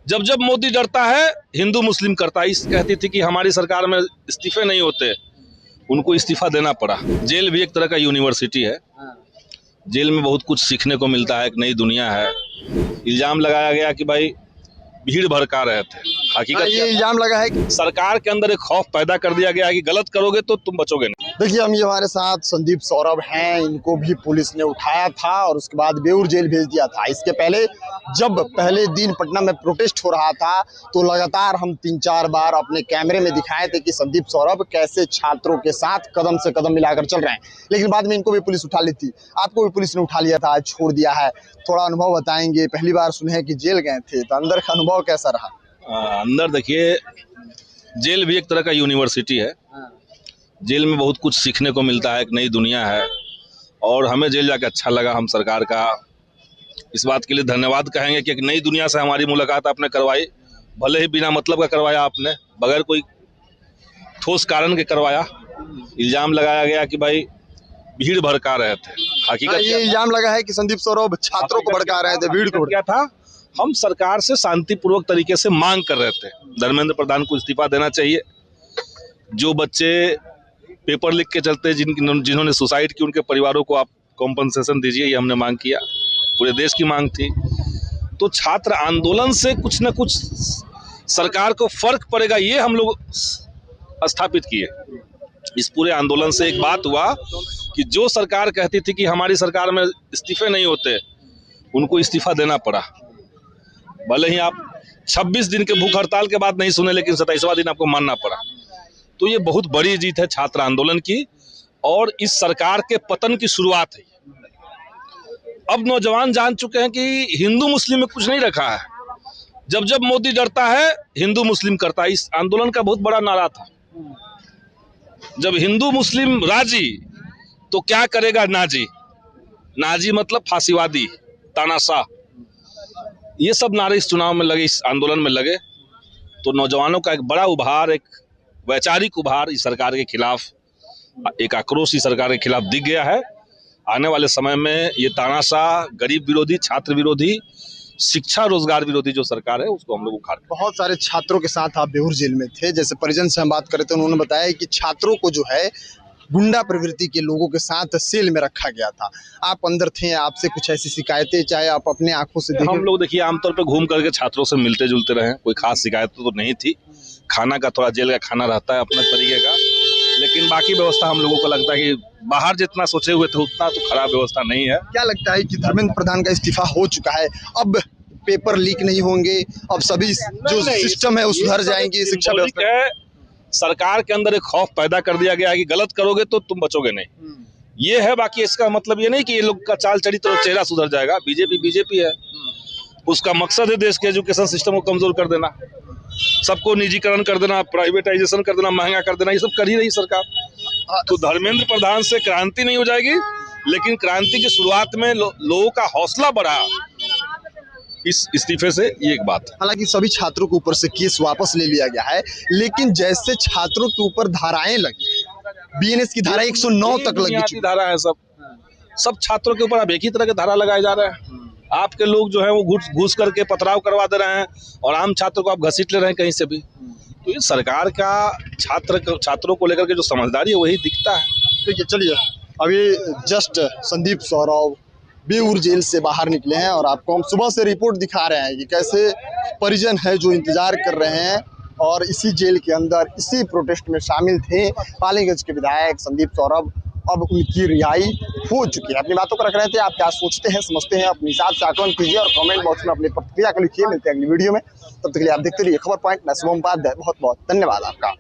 जब जब मोदी डरता है हिंदू मुस्लिम करता है। इस कहती थी कि हमारी सरकार में इस्तीफे नहीं होते, उनको इस्तीफा देना पड़ा। जेल भी एक तरह का यूनिवर्सिटी है। जेल में बहुत कुछ सीखने को मिलता है, एक नई दुनिया है। इल्जाम लगाया गया कि भाई भीड़ भड़का रहे थे। हकीकत ये इल्जाम लगा है कि सरकार के अंदर एक खौफ पैदा कर दिया गया है कि गलत करोगे तो तुम बचोगे नहीं। देखिए, हम ये हमारे साथ संदीप सौरभ हैं। इनको भी पुलिस ने उठाया था और उसके बाद बेऊर जेल भेज दिया था। इसके पहले जब पहले दिन पटना में प्रोटेस्ट हो रहा था तो लगातार हम 3-4 बार अपने कैमरे में दिखाए थे कि संदीप सौरभ कैसे छात्रों के साथ कदम से कदम मिलाकर चल रहे हैं, लेकिन बाद में इनको भी पुलिस उठा ली थी। आपको भी पुलिस ने उठा लिया था, छोड़ दिया है। थोड़ा अनुभव बताएंगे। पहली बार सुने हैं कि जेल गए थे, तो अंदर का अनुभव कैसा रहा? अंदर देखिए, जेल भी एक तरह का यूनिवर्सिटी है। जेल में बहुत कुछ सीखने को मिलता है, एक नई दुनिया है। और हमें जेल जाके अच्छा लगा। हम सरकार का इस बात के लिए धन्यवाद कहेंगे कि एक नई दुनिया से हमारी मुलाकात आपने करवाई। भले ही बिना मतलब का करवाया आपने, बगैर कोई ठोस कारण के करवाया। इल्जाम लगाया गया कि भाई भीड़ भड़का रहे थे। हकीकत ये इल्जाम लगा है कि संदीप सौरभ छात्रों को भड़का रहे थे, भीड़ को। क्या था, हम सरकार से शांतिपूर्वक तरीके से मांग कर रहे थे। धर्मेंद्र प्रधान को इस्तीफा देना चाहिए। जो बच्चे पेपर लिख के चलते, जिन्होंने सुसाइड की, उनके परिवारों को आप कॉम्पनसेशन दीजिए, ये हमने मांग किया। पूरे देश की मांग थी। तो छात्र आंदोलन से कुछ न कुछ सरकार को फर्क पड़ेगा, ये हम लोग स्थापित किए। इस पूरे आंदोलन से एक बात हुआ कि जो सरकार कहती थी कि हमारी सरकार में इस्तीफे नहीं होते, उनको इस्तीफा देना पड़ा। भले ही आप 26 दिन के भूख हड़ताल के बाद नहीं सुने, लेकिन 27वां दिन आपको मानना पड़ा। तो ये बहुत बड़ी जीत है छात्र आंदोलन की, और इस सरकार के पतन की शुरुआत है। अब नौजवान जान चुके हैं कि हिंदू मुस्लिम में कुछ नहीं रखा है। जब जब मोदी डरता है हिंदू मुस्लिम करता है। इस आंदोलन का बहुत बड़ा नारा था। जब हिंदू मुस्लिम राजी तो क्या करेगा नाजी। नाजी मतलब फांसीवादी, तानाशाह। ये सब नारे इस चुनाव में लगे, इस आंदोलन में लगे। तो नौजवानों का एक बड़ा उभार, एक वैचारिक उभार इस सरकार के खिलाफ, एक आक्रोश इस सरकार के खिलाफ दिख गया है। आने वाले समय में ये तानाशाह, गरीब विरोधी, छात्र विरोधी, शिक्षा रोजगार विरोधी जो सरकार है, उसको हम लोग उखाड़। बहुत सारे छात्रों के साथ आप बेऊर जेल में थे। जैसे परिजन से हम बात करें तो उन्होंने बताया कि छात्रों को जो है गुंडा प्रवृत्ति के लोगों के साथ सेल में रखा गया था। आप अंदर थे, आपसे कुछ ऐसी शिकायतें, चाहे आप अपने आंखों से देखें? हम लोग देखिए आमतौर पे घूम करके छात्रों से मिलते जुलते रहे, कोई खास शिकायत तो नहीं थी। खाना का थोड़ा जेल का खाना रहता है अपने तरीके का, लेकिन बाकी व्यवस्था हम लोगों को लगता है कि बाहर जितना सोचे हुए थे उतना तो खराब व्यवस्था नहीं है। क्या लगता है कि धर्मेंद्र प्रधान का इस्तीफा हो चुका है, अब पेपर लीक नहीं होंगे, अब सभी जो सिस्टम है वो सुधर जाएंगी, शिक्षा व्यवस्था? सरकार के अंदर एक खौफ पैदा कर दिया गया है कि गलत करोगे तो तुम बचोगे नहीं, ये है। बाकी इसका मतलब ये नहीं कि ये लोग का चाल चरित्र और चेहरा सुधर जाएगा। बीजेपी है, उसका मकसद है देश के एजुकेशन सिस्टम को कमजोर कर देना, सबको निजीकरण कर देना, प्राइवेटाइजेशन कर देना, महंगा कर देना। ये सब कर ही रही सरकार। तो धर्मेंद्र प्रधान से क्रांति नहीं हो जाएगी, लेकिन क्रांति की शुरुआत में लोगों का हौसला बढ़ा इस इस्तीफे से, ये एक बात है। हालांकि सभी छात्रों के ऊपर से केस वापस ले लिया गया है, लेकिन जैसे छात्रों के ऊपर धाराएं लगी, बीएनएस की धारा 109 तक लगी, धारा है सब छात्रों के ऊपर अब एक ही तरह के धारा लगाए जा रहे हैं। आपके लोग जो है वो घूस करके पथराव करवा दे रहे हैं, और आम छात्रों को आप घसीट ले रहे हैं कहीं से भी। तो ये सरकार का छात्रों को लेकर के जो समझदारी है वही दिखता है। ठीक है, चलिए। अभी जस्ट संदीप सौरभ बेऊर जेल से बाहर निकले हैं और आपको हम सुबह से रिपोर्ट दिखा रहे हैं कि कैसे परिजन है जो इंतजार कर रहे हैं, और इसी जेल के अंदर इसी प्रोटेस्ट में शामिल थे। पालीगंज के विधायक संदीप सौरभ, अब उनकी रिहाई हो चुकी है। अपनी बातों को रख रहे थे। आप क्या सोचते हैं, समझते हैं, अपने हिसाब से आकलन कीजिए और कमेंट बॉक्स में अपनी प्रतिक्रिया को लिखिए। मिलते हैं अगली वीडियो में, तब तक के लिए आप देखते रहिए खबर पॉइंट। मैं शुभम उपाध्याय, बहुत बहुत धन्यवाद आपका।